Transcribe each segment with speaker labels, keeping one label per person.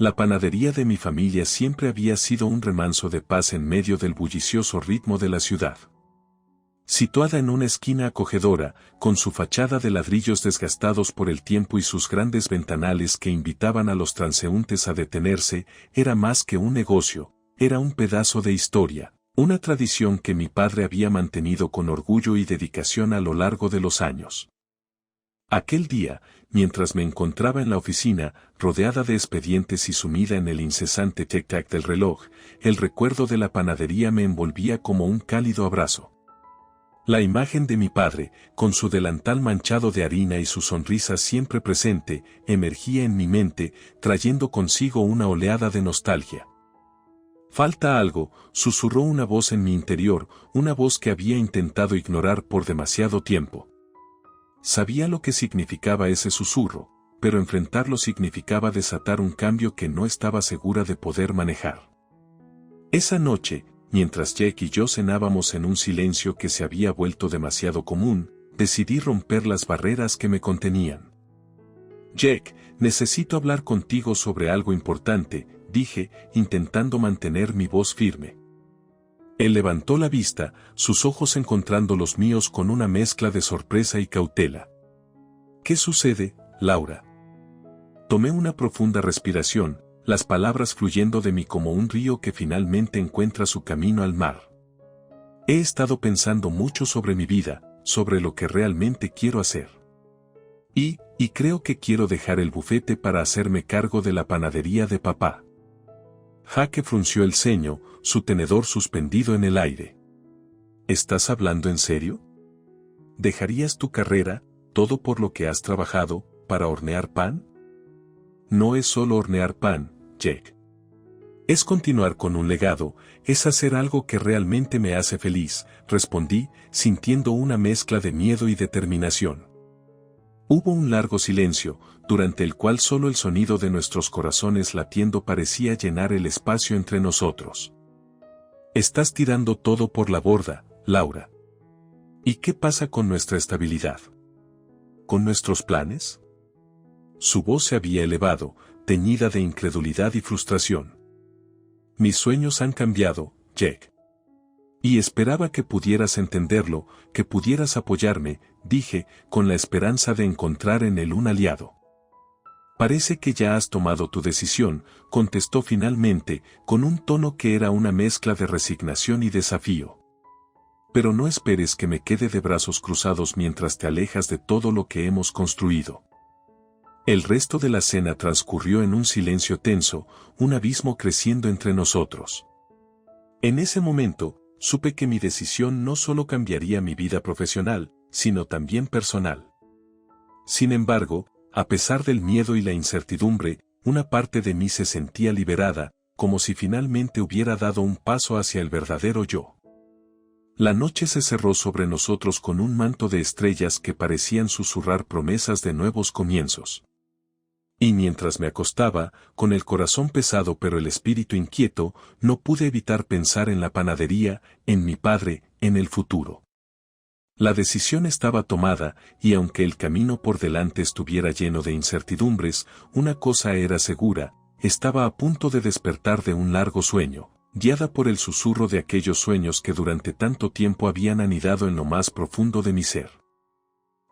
Speaker 1: La panadería de mi familia siempre había sido un remanso de paz en medio del bullicioso ritmo de la ciudad. Situada en una esquina acogedora, con su fachada de ladrillos desgastados por el tiempo y sus grandes ventanales que invitaban a los transeúntes a detenerse, era más que un negocio, era un pedazo de historia, una tradición que mi padre había mantenido con orgullo y dedicación a lo largo de los años. Aquel día, mientras me encontraba en la oficina, rodeada de expedientes y sumida en el incesante tic-tac del reloj, el recuerdo de la panadería me envolvía como un cálido abrazo. La imagen de mi padre, con su delantal manchado de harina y su sonrisa siempre presente, emergía en mi mente, trayendo consigo una oleada de nostalgia. «Falta algo», susurró una voz en mi interior, una voz que había intentado ignorar por demasiado tiempo. Sabía lo que significaba ese susurro, pero enfrentarlo significaba desatar un cambio que no estaba segura de poder manejar. Esa noche, mientras Jack y yo cenábamos en un silencio que se había vuelto demasiado común, decidí romper las barreras que me contenían. «Jack, necesito hablar contigo sobre algo importante», dije, intentando mantener mi voz firme. Él levantó la vista, sus ojos encontrando los míos con una mezcla de sorpresa y cautela. «¿Qué sucede, Laura?» Tomé una profunda respiración, las palabras fluyendo de mí como un río que finalmente encuentra su camino al mar. He estado pensando mucho sobre mi vida, sobre lo que realmente quiero hacer. Y creo que quiero dejar el bufete para hacerme cargo de la panadería de papá. Jaque frunció el ceño, su tenedor suspendido en el aire. ¿Estás hablando en serio? ¿Dejarías tu carrera, todo por lo que has trabajado, para hornear pan? No es solo hornear pan, Jack. Es continuar con un legado, es hacer algo que realmente me hace feliz, respondí, sintiendo una mezcla de miedo y determinación. Hubo un largo silencio, durante el cual solo el sonido de nuestros corazones latiendo parecía llenar el espacio entre nosotros. Estás tirando todo por la borda, Laura. ¿Y qué pasa con nuestra estabilidad? ¿Con nuestros planes? Su voz se había elevado, teñida de incredulidad y frustración. Mis sueños han cambiado, Jack. Y esperaba que pudieras entenderlo, que pudieras apoyarme, dije, con la esperanza de encontrar en él un aliado. Parece que ya has tomado tu decisión, contestó finalmente, con un tono que era una mezcla de resignación y desafío. Pero no esperes que me quede de brazos cruzados mientras te alejas de todo lo que hemos construido. El resto de la cena transcurrió en un silencio tenso, un abismo creciendo entre nosotros. En ese momento, supe que mi decisión no solo cambiaría mi vida profesional, sino también personal. Sin embargo, a pesar del miedo y la incertidumbre, una parte de mí se sentía liberada, como si finalmente hubiera dado un paso hacia el verdadero yo. La noche se cerró sobre nosotros con un manto de estrellas que parecían susurrar promesas de nuevos comienzos. Y mientras me acostaba, con el corazón pesado pero el espíritu inquieto, no pude evitar pensar en la panadería, en mi padre, en el futuro. La decisión estaba tomada, y aunque el camino por delante estuviera lleno de incertidumbres, una cosa era segura, estaba a punto de despertar de un largo sueño, guiada por el susurro de aquellos sueños que durante tanto tiempo habían anidado en lo más profundo de mi ser.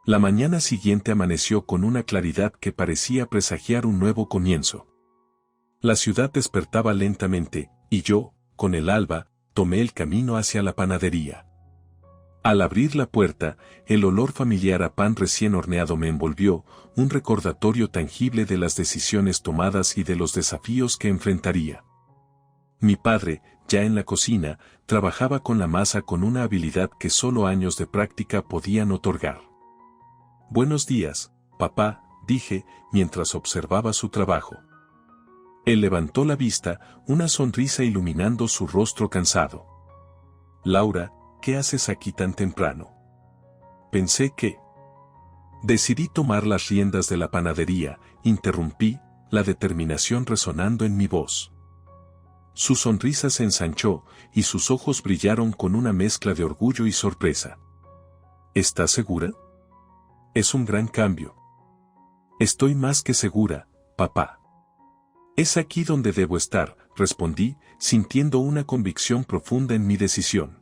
Speaker 1: La mañana siguiente amaneció con una claridad que parecía presagiar un nuevo comienzo. La ciudad despertaba lentamente, y yo, con el alba, tomé el camino hacia la panadería. Al abrir la puerta, el olor familiar a pan recién horneado me envolvió, un recordatorio tangible de las decisiones tomadas y de los desafíos que enfrentaría. Mi padre, ya en la cocina, trabajaba con la masa con una habilidad que solo años de práctica podían otorgar. «Buenos días, papá», dije, mientras observaba su trabajo. Él levantó la vista, una sonrisa iluminando su rostro cansado. «Laura, ¿qué haces aquí tan temprano?» Pensé que... Decidí tomar las riendas de la panadería, interrumpí, la determinación resonando en mi voz. Su sonrisa se ensanchó, y sus ojos brillaron con una mezcla de orgullo y sorpresa. «¿Estás segura? Es un gran cambio». «Estoy más que segura, papá. Es aquí donde debo estar, respondí, sintiendo una convicción profunda en mi decisión.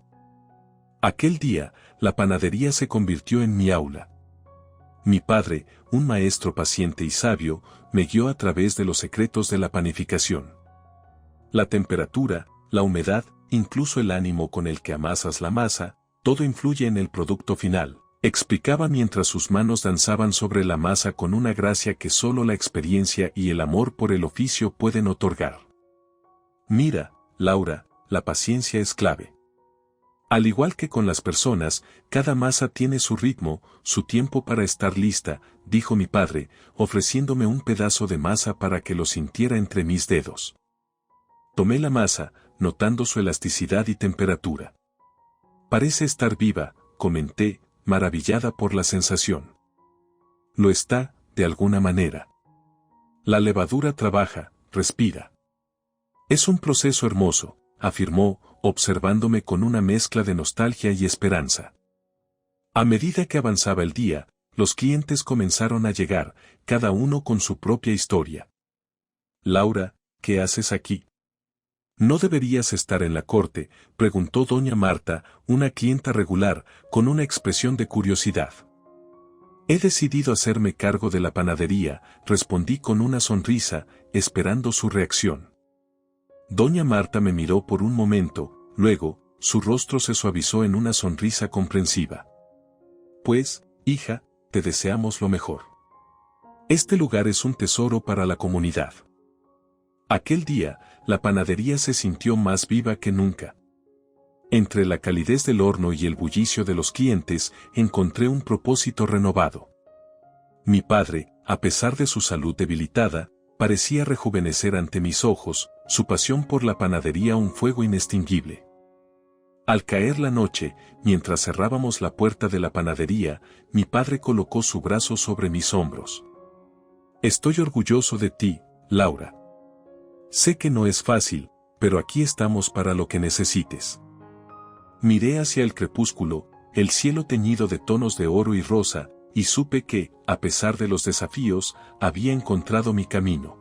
Speaker 1: Aquel día, la panadería se convirtió en mi aula. Mi padre, un maestro paciente y sabio, me guió a través de los secretos de la panificación. La temperatura, la humedad, incluso el ánimo con el que amasas la masa, todo influye en el producto final, explicaba mientras sus manos danzaban sobre la masa con una gracia que solo la experiencia y el amor por el oficio pueden otorgar. Mira, Laura, la paciencia es clave. Al igual que con las personas, cada masa tiene su ritmo, su tiempo para estar lista, dijo mi padre, ofreciéndome un pedazo de masa para que lo sintiera entre mis dedos. Tomé la masa, notando su elasticidad y temperatura. Parece estar viva, comenté, maravillada por la sensación. Lo está, de alguna manera. La levadura trabaja, respira. Es un proceso hermoso, afirmó, observándome con una mezcla de nostalgia y esperanza. A medida que avanzaba el día, los clientes comenzaron a llegar, cada uno con su propia historia. Laura, ¿qué haces aquí? ¿No deberías estar en la corte?, preguntó doña Marta, una clienta regular, con una expresión de curiosidad. He decidido hacerme cargo de la panadería, respondí con una sonrisa, esperando su reacción. Doña Marta me miró por un momento, luego, su rostro se suavizó en una sonrisa comprensiva. Pues, hija, te deseamos lo mejor. Este lugar es un tesoro para la comunidad. Aquel día, la panadería se sintió más viva que nunca. Entre la calidez del horno y el bullicio de los clientes, encontré un propósito renovado. Mi padre, a pesar de su salud debilitada, parecía rejuvenecer ante mis ojos, su pasión por la panadería un fuego inextinguible. Al caer la noche, mientras cerrábamos la puerta de la panadería, mi padre colocó su brazo sobre mis hombros. Estoy orgulloso de ti, Laura. Sé que no es fácil, pero aquí estamos para lo que necesites. Miré hacia el crepúsculo, el cielo teñido de tonos de oro y rosa, y supe que, a pesar de los desafíos, había encontrado mi camino.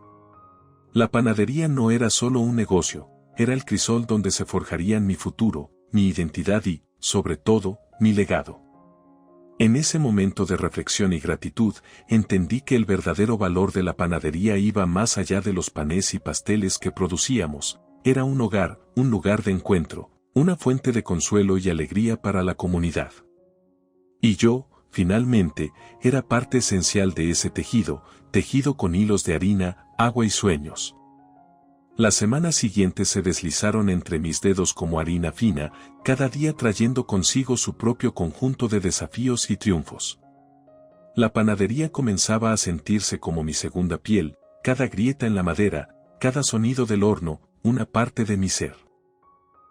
Speaker 1: La panadería no era solo un negocio, era el crisol donde se forjarían mi futuro, mi identidad y, sobre todo, mi legado. En ese momento de reflexión y gratitud, entendí que el verdadero valor de la panadería iba más allá de los panes y pasteles que producíamos, era un hogar, un lugar de encuentro, una fuente de consuelo y alegría para la comunidad. Y yo, finalmente, era parte esencial de ese tejido, tejido con hilos de harina, agua y sueños. Las semanas siguientes se deslizaron entre mis dedos como harina fina, cada día trayendo consigo su propio conjunto de desafíos y triunfos. La panadería comenzaba a sentirse como mi segunda piel, cada grieta en la madera, cada sonido del horno, una parte de mi ser.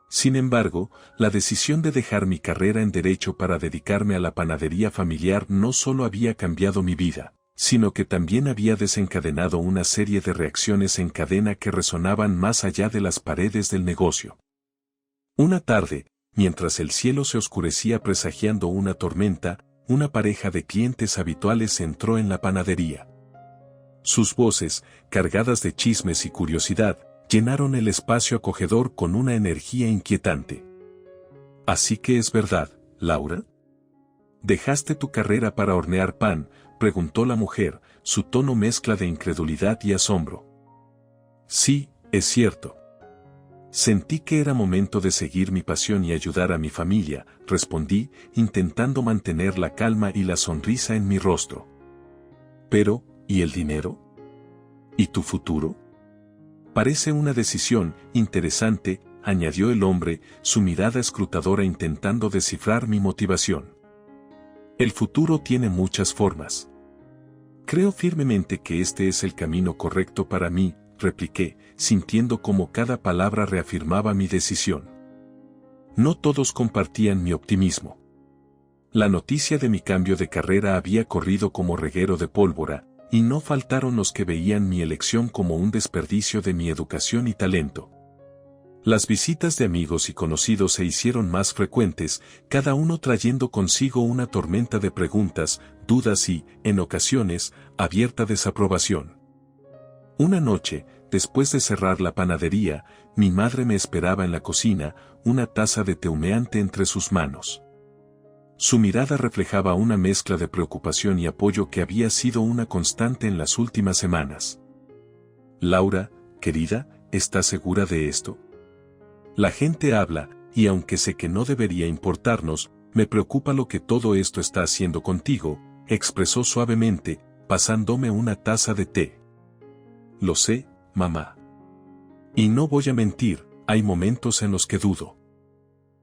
Speaker 1: Sin embargo, la decisión de dejar mi carrera en Derecho para dedicarme a la panadería familiar no solo había cambiado mi vida, sino que también había desencadenado una serie de reacciones en cadena que resonaban más allá de las paredes del negocio. Una tarde, mientras el cielo se oscurecía presagiando una tormenta, una pareja de clientes habituales entró en la panadería. Sus voces, cargadas de chismes y curiosidad, llenaron el espacio acogedor con una energía inquietante. ¿Así que es verdad, Laura? ¿Dejaste tu carrera para hornear pan?, preguntó la mujer, su tono mezcla de incredulidad y asombro. Sí, es cierto. Sentí que era momento de seguir mi pasión y ayudar a mi familia, respondí, intentando mantener la calma y la sonrisa en mi rostro. Pero, ¿y el dinero? ¿Y tu futuro? Parece una decisión interesante, añadió el hombre, su mirada escrutadora intentando descifrar mi motivación. El futuro tiene muchas formas. Creo firmemente que este es el camino correcto para mí, repliqué, sintiendo como cada palabra reafirmaba mi decisión. No todos compartían mi optimismo. La noticia de mi cambio de carrera había corrido como reguero de pólvora, y no faltaron los que veían mi elección como un desperdicio de mi educación y talento. Las visitas de amigos y conocidos se hicieron más frecuentes, cada uno trayendo consigo una tormenta de preguntas, dudas y, en ocasiones, abierta desaprobación. Una noche, Después de cerrar la panadería, mi madre me esperaba en la cocina, una taza de té humeante entre sus manos. Su mirada reflejaba una mezcla de preocupación y apoyo que había sido una constante en las últimas semanas. Laura, querida, ¿estás segura de esto? La gente habla, y aunque sé que no debería importarnos, me preocupa lo que todo esto está haciendo contigo, expresó suavemente, pasándome una taza de té. Lo sé, mamá. Y no voy a mentir, hay momentos en los que dudo.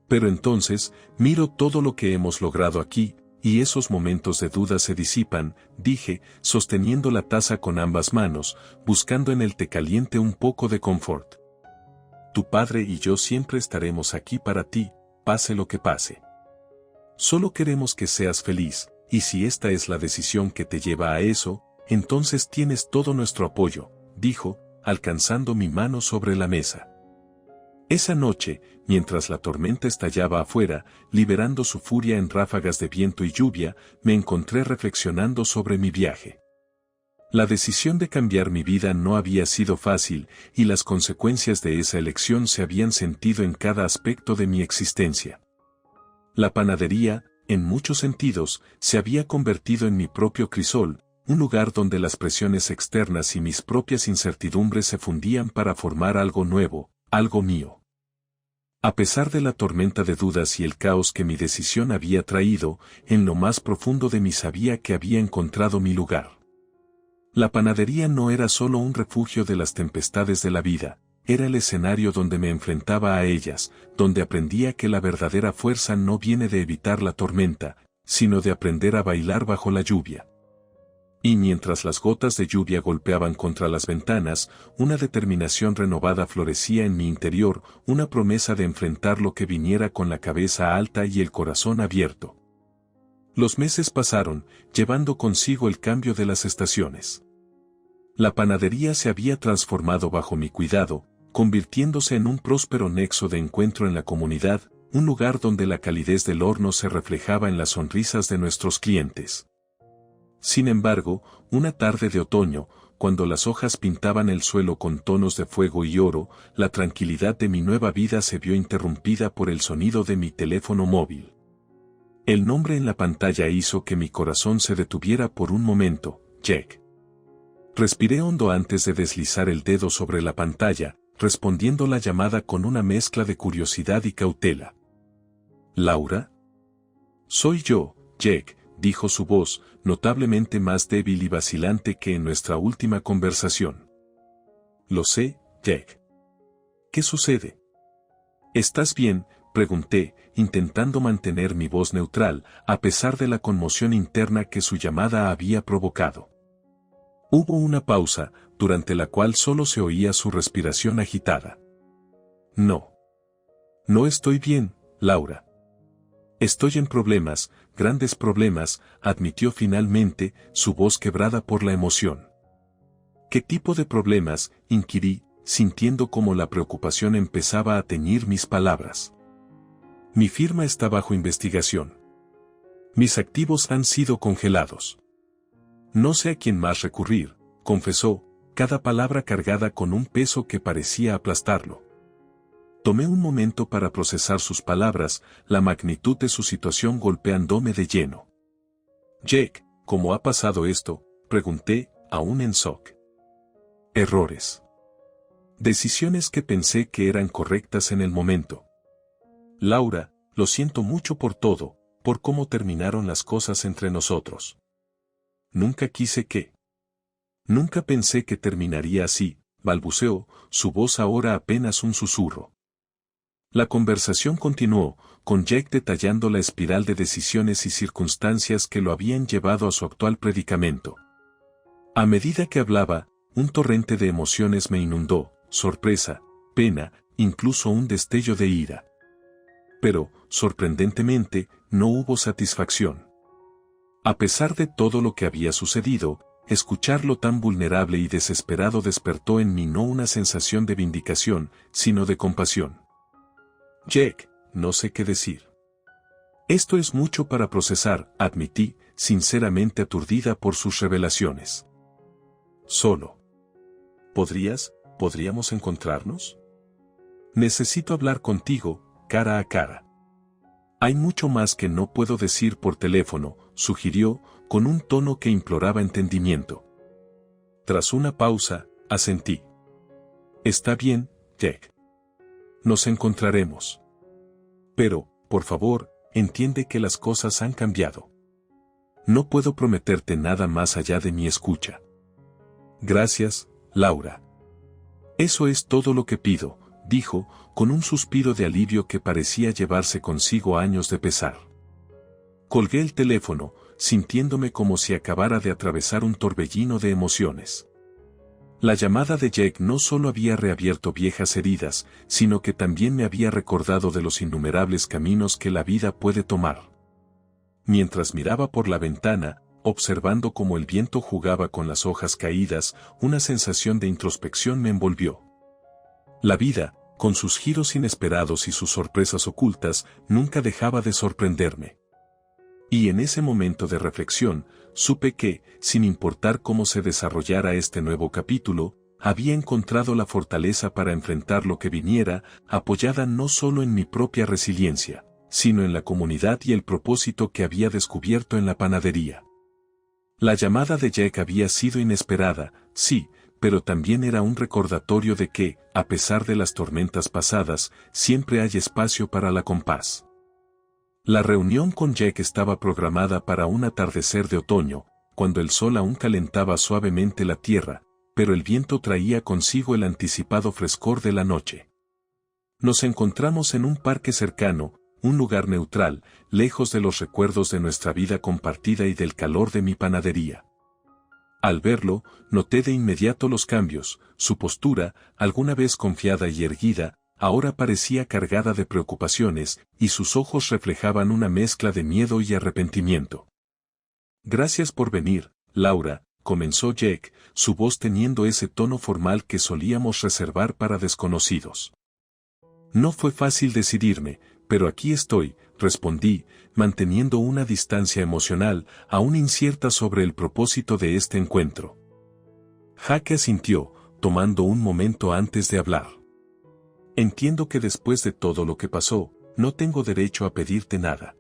Speaker 1: Pero entonces, miro todo lo que hemos logrado aquí, y esos momentos de duda se disipan, dije, sosteniendo la taza con ambas manos, buscando en el té caliente un poco de confort. Tu padre y yo siempre estaremos aquí para ti, pase lo que pase. Solo queremos que seas feliz, y si esta es la decisión que te lleva a eso, entonces tienes todo nuestro apoyo, dijo, alcanzando mi mano sobre la mesa. Esa noche, mientras la tormenta estallaba afuera, liberando su furia en ráfagas de viento y lluvia, me encontré reflexionando sobre mi viaje. La decisión de cambiar mi vida no había sido fácil, y las consecuencias de esa elección se habían sentido en cada aspecto de mi existencia. La panadería, en muchos sentidos, se había convertido en mi propio crisol, un lugar donde las presiones externas y mis propias incertidumbres se fundían para formar algo nuevo, algo mío. A pesar de la tormenta de dudas y el caos que mi decisión había traído, en lo más profundo de mí sabía que había encontrado mi lugar. La panadería no era solo un refugio de las tempestades de la vida, era el escenario donde me enfrentaba a ellas, donde aprendía que la verdadera fuerza no viene de evitar la tormenta, sino de aprender a bailar bajo la lluvia. Y mientras las gotas de lluvia golpeaban contra las ventanas, una determinación renovada florecía en mi interior, una promesa de enfrentar lo que viniera con la cabeza alta y el corazón abierto. Los meses pasaron, llevando consigo el cambio de las estaciones. La panadería se había transformado bajo mi cuidado, convirtiéndose en un próspero nexo de encuentro en la comunidad, un lugar donde la calidez del horno se reflejaba en las sonrisas de nuestros clientes. Sin embargo, una tarde de otoño, cuando las hojas pintaban el suelo con tonos de fuego y oro, la tranquilidad de mi nueva vida se vio interrumpida por el sonido de mi teléfono móvil. El nombre en la pantalla hizo que mi corazón se detuviera por un momento, Jack. Respiré hondo antes de deslizar el dedo sobre la pantalla, respondiendo la llamada con una mezcla de curiosidad y cautela. ¿Laura? Soy yo, Jack, dijo su voz, notablemente más débil y vacilante que en nuestra última conversación. Lo sé, Jack. ¿Qué sucede? ¿Estás bien?, pregunté, intentando mantener mi voz neutral, a pesar de la conmoción interna que su llamada había provocado. Hubo una pausa, durante la cual solo se oía su respiración agitada. No. No estoy bien, Laura. Estoy en problemas, grandes problemas, admitió finalmente, su voz quebrada por la emoción. ¿Qué tipo de problemas?, inquirí, sintiendo cómo la preocupación empezaba a teñir mis palabras. Mi firma está bajo investigación. Mis activos han sido congelados. No sé a quién más recurrir, confesó, cada palabra cargada con un peso que parecía aplastarlo. Tomé un momento para procesar sus palabras, la magnitud de su situación golpeándome de lleno. Jack, ¿cómo ha pasado esto?, pregunté, aún en shock. Errores. Decisiones que pensé que eran correctas en el momento. Laura, lo siento mucho por todo, por cómo terminaron las cosas entre nosotros. Nunca quise que. Nunca pensé que terminaría así, balbuceó, su voz ahora apenas un susurro. La conversación continuó, con Jack detallando la espiral de decisiones y circunstancias que lo habían llevado a su actual predicamento. A medida que hablaba, un torrente de emociones me inundó, sorpresa, pena, incluso un destello de ira. Pero, sorprendentemente, no hubo satisfacción. A pesar de todo lo que había sucedido, escucharlo tan vulnerable y desesperado despertó en mí no una sensación de vindicación, sino de compasión. Jack, no sé qué decir. Esto es mucho para procesar, admití, sinceramente aturdida por sus revelaciones. Solo. ¿Podrías ¿podríamos encontrarnos? Necesito hablar contigo, cara a cara. Hay mucho más que no puedo decir por teléfono, sugirió, con un tono que imploraba entendimiento. Tras una pausa, asentí. Está bien, Jack. Nos encontraremos. Pero, por favor, entiende que las cosas han cambiado. No puedo prometerte nada más allá de mi escucha. Gracias, Laura. Eso es todo lo que pido, dijo, con un suspiro de alivio que parecía llevarse consigo años de pesar. Colgué el teléfono, sintiéndome como si acabara de atravesar un torbellino de emociones. La llamada de Jack no solo había reabierto viejas heridas, sino que también me había recordado de los innumerables caminos que la vida puede tomar. Mientras miraba por la ventana, observando cómo el viento jugaba con las hojas caídas, una sensación de introspección me envolvió. La vida, con sus giros inesperados y sus sorpresas ocultas, nunca dejaba de sorprenderme. Y en ese momento de reflexión, supe que, sin importar cómo se desarrollara este nuevo capítulo, había encontrado la fortaleza para enfrentar lo que viniera, apoyada no solo en mi propia resiliencia, sino en la comunidad y el propósito que había descubierto en la panadería. La llamada de Jack había sido inesperada, sí, pero también era un recordatorio de que, a pesar de las tormentas pasadas, siempre hay espacio para la compás. La reunión con Jack estaba programada para un atardecer de otoño, cuando el sol aún calentaba suavemente la tierra, pero el viento traía consigo el anticipado frescor de la noche. Nos encontramos en un parque cercano, un lugar neutral, lejos de los recuerdos de nuestra vida compartida y del calor de mi panadería. Al verlo, noté de inmediato los cambios, su postura, alguna vez confiada y erguida, ahora parecía cargada de preocupaciones, y sus ojos reflejaban una mezcla de miedo y arrepentimiento. Gracias por venir, Laura, comenzó Jack, su voz teniendo ese tono formal que solíamos reservar para desconocidos. No fue fácil decidirme, pero aquí estoy, respondí, manteniendo una distancia emocional, aún incierta sobre el propósito de este encuentro. Jack asintió, tomando un momento antes de hablar. Entiendo que después de todo lo que pasó, no tengo derecho a pedirte nada.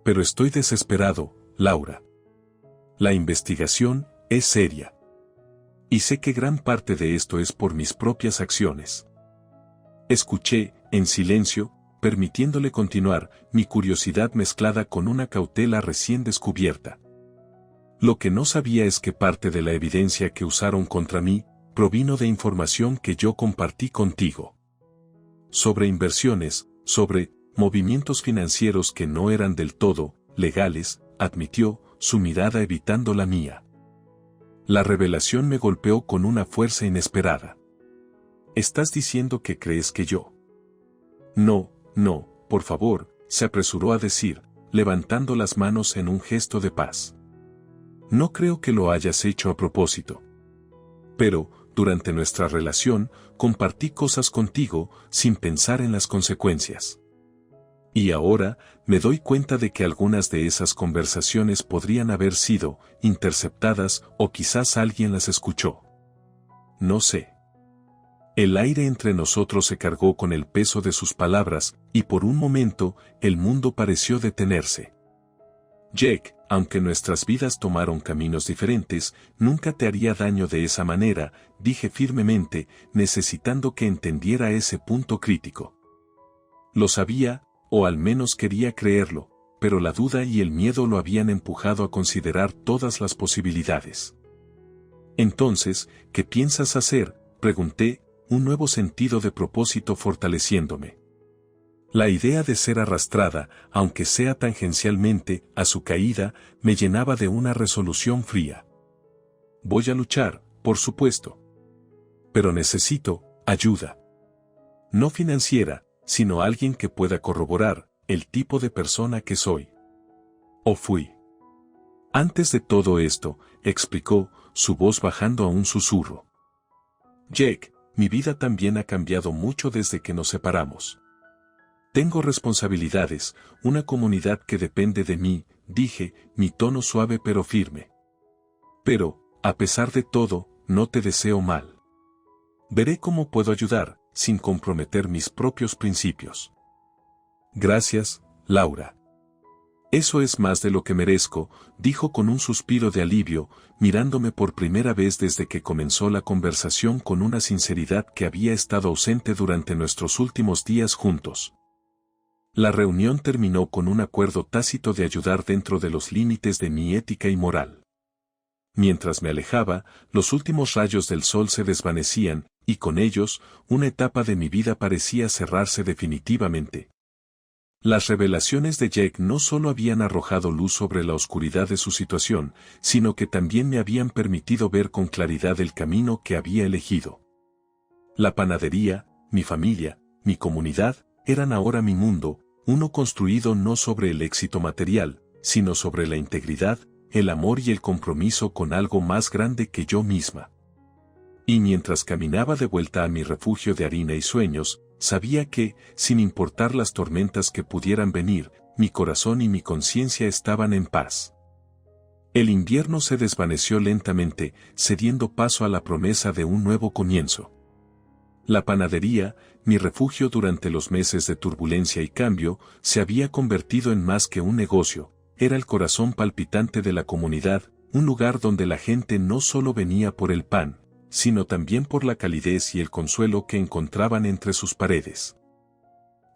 Speaker 1: Pero estoy desesperado, Laura. La investigación es seria. Y sé que gran parte de esto es por mis propias acciones. Escuché, en silencio, permitiéndole continuar, mi curiosidad mezclada con una cautela recién descubierta. Lo que no sabía es que parte de la evidencia que usaron contra mí, provino de información que yo compartí contigo. Sobre inversiones, sobre movimientos financieros que no eran del todo legales, admitió, su mirada evitando la mía. La revelación me golpeó con una fuerza inesperada. ¿Estás diciendo que crees que yo? No, por favor, se apresuró a decir, levantando las manos en un gesto de paz. No creo que lo hayas hecho a propósito. Pero, durante nuestra relación, compartí cosas contigo, sin pensar en las consecuencias. Y ahora, me doy cuenta de que algunas de esas conversaciones podrían haber sido interceptadas o quizás alguien las escuchó. No sé. El aire entre nosotros se cargó con el peso de sus palabras, y por un momento, el mundo pareció detenerse. Jack, aunque nuestras vidas tomaron caminos diferentes, nunca te haría daño de esa manera, dije firmemente, necesitando que entendiera ese punto crítico. Lo sabía, o al menos quería creerlo, pero la duda y el miedo lo habían empujado a considerar todas las posibilidades. Entonces, ¿qué piensas hacer?, pregunté, un nuevo sentido de propósito fortaleciéndome. La idea de ser arrastrada, aunque sea tangencialmente, a su caída, me llenaba de una resolución fría. Voy a luchar, por supuesto. Pero necesito ayuda. No financiera, sino alguien que pueda corroborar el tipo de persona que soy. O fui. Antes de todo esto, explicó, su voz bajando a un susurro. Jack, mi vida también ha cambiado mucho desde que nos separamos. Tengo responsabilidades, una comunidad que depende de mí, dije, mi tono suave pero firme. Pero, a pesar de todo, no te deseo mal. Veré cómo puedo ayudar, sin comprometer mis propios principios. Gracias, Laura. Eso es más de lo que merezco, dijo con un suspiro de alivio, mirándome por primera vez desde que comenzó la conversación con una sinceridad que había estado ausente durante nuestros últimos días juntos. La reunión terminó con un acuerdo tácito de ayudar dentro de los límites de mi ética y moral. Mientras me alejaba, los últimos rayos del sol se desvanecían, y con ellos, una etapa de mi vida parecía cerrarse definitivamente. Las revelaciones de Jake no solo habían arrojado luz sobre la oscuridad de su situación, sino que también me habían permitido ver con claridad el camino que había elegido. La panadería, mi familia, mi comunidad, eran ahora mi mundo, uno construido no sobre el éxito material, sino sobre la integridad, el amor y el compromiso con algo más grande que yo misma. Y mientras caminaba de vuelta a mi refugio de harina y sueños, sabía que, sin importar las tormentas que pudieran venir, mi corazón y mi conciencia estaban en paz. El invierno se desvaneció lentamente, cediendo paso a la promesa de un nuevo comienzo. La panadería, mi refugio durante los meses de turbulencia y cambio, se había convertido en más que un negocio, era el corazón palpitante de la comunidad, un lugar donde la gente no solo venía por el pan, sino también por la calidez y el consuelo que encontraban entre sus paredes.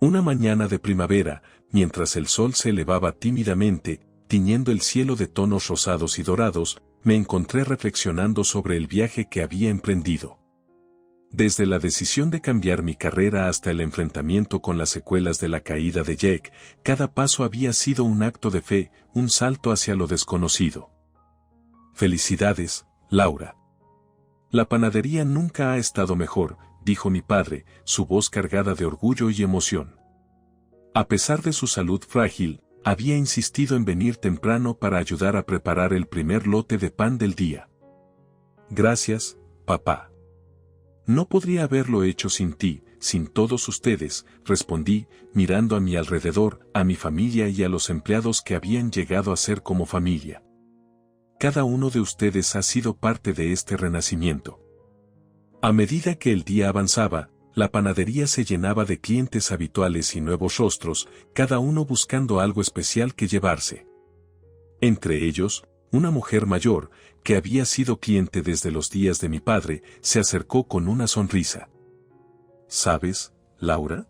Speaker 1: Una mañana de primavera, mientras el sol se elevaba tímidamente, tiñendo el cielo de tonos rosados y dorados, me encontré reflexionando sobre el viaje que había emprendido. Desde la decisión de cambiar mi carrera hasta el enfrentamiento con las secuelas de la caída de Jake, cada paso había sido un acto de fe, un salto hacia lo desconocido. Felicidades, Laura. La panadería nunca ha estado mejor, dijo mi padre, su voz cargada de orgullo y emoción. A pesar de su salud frágil, había insistido en venir temprano para ayudar a preparar el primer lote de pan del día. Gracias, papá. No podría haberlo hecho sin ti, sin todos ustedes, respondí, mirando a mi alrededor, a mi familia y a los empleados que habían llegado a ser como familia. Cada uno de ustedes ha sido parte de este renacimiento. A medida que el día avanzaba, la panadería se llenaba de clientes habituales y nuevos rostros, cada uno buscando algo especial que llevarse. Entre ellos, una mujer mayor, que había sido cliente desde los días de mi padre, se acercó con una sonrisa. ¿Sabes, Laura?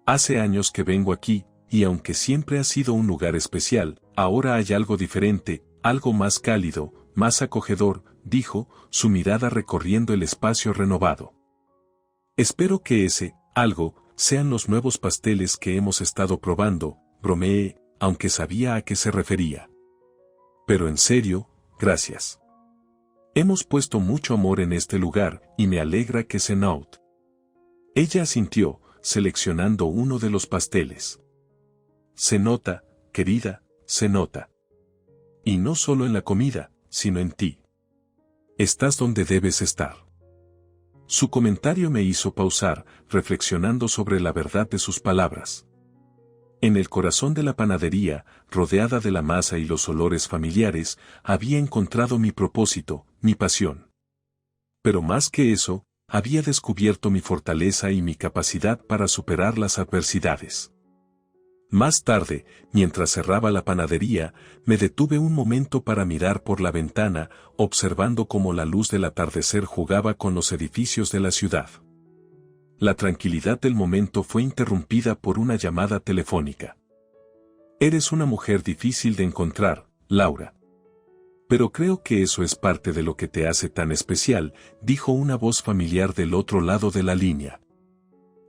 Speaker 1: Hace años que vengo aquí, y aunque siempre ha sido un lugar especial, ahora hay algo diferente, algo más cálido, más acogedor, dijo, su mirada recorriendo el espacio renovado. Espero que ese, algo, sean los nuevos pasteles que hemos estado probando, bromeé, aunque sabía a qué se refería. Pero en serio, gracias. Hemos puesto mucho amor en este lugar, y me alegra que se note. Ella asintió, seleccionando uno de los pasteles. Se nota, querida, se nota. Y no solo en la comida, sino en ti. Estás donde debes estar. Su comentario me hizo pausar, reflexionando sobre la verdad de sus palabras. En el corazón de la panadería, rodeada de la masa y los olores familiares, había encontrado mi propósito, mi pasión. Pero más que eso, había descubierto mi fortaleza y mi capacidad para superar las adversidades. Más tarde, mientras cerraba la panadería, me detuve un momento para mirar por la ventana, observando cómo la luz del atardecer jugaba con los edificios de la ciudad. La tranquilidad del momento fue interrumpida por una llamada telefónica. Eres una mujer difícil de encontrar, Laura. Pero creo que eso es parte de lo que te hace tan especial, dijo una voz familiar del otro lado de la línea.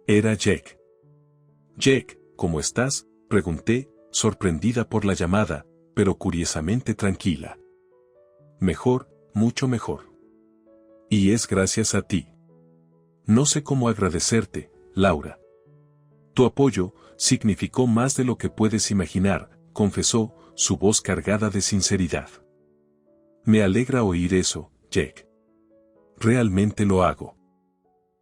Speaker 1: Era Jake. Jake, ¿cómo estás?, pregunté, sorprendida por la llamada, pero curiosamente tranquila. Mejor, mucho mejor. Y es gracias a ti. No sé cómo agradecerte, Laura. Tu apoyo significó más de lo que puedes imaginar, confesó, su voz cargada de sinceridad. Me alegra oír eso, Jake. Realmente lo hago.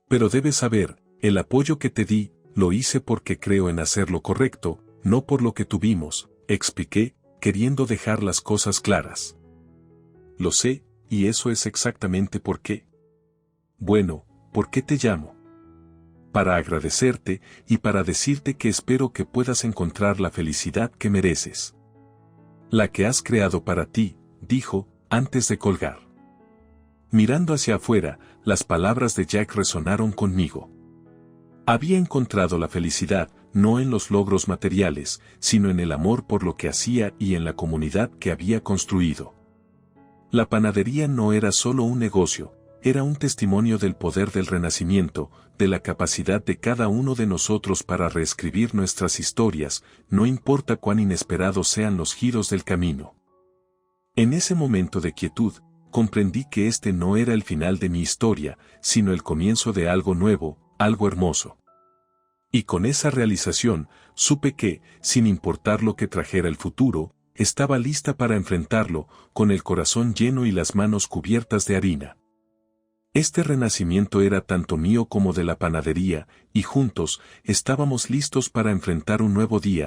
Speaker 1: Pero debes saber, el apoyo que te di, lo hice porque creo en hacer lo correcto, no por lo que tuvimos, expliqué, queriendo dejar las cosas claras. Lo sé, y eso es exactamente por qué. Bueno, ¿por qué te llamo? Para agradecerte y para decirte que espero que puedas encontrar la felicidad que mereces. La que has creado para ti, dijo, antes de colgar. Mirando hacia afuera, las palabras de Jack resonaron conmigo. Había encontrado la felicidad, no en los logros materiales, sino en el amor por lo que hacía y en la comunidad que había construido. La panadería no era solo un negocio, era un testimonio del poder del renacimiento, de la capacidad de cada uno de nosotros para reescribir nuestras historias, no importa cuán inesperados sean los giros del camino. En ese momento de quietud, comprendí que este no era el final de mi historia, sino el comienzo de algo nuevo, algo hermoso. Y con esa realización, supe que, sin importar lo que trajera el futuro, estaba lista para enfrentarlo, con el corazón lleno y las manos cubiertas de harina. Este renacimiento era tanto mío como de la panadería, y juntos, estábamos listos para enfrentar un nuevo día,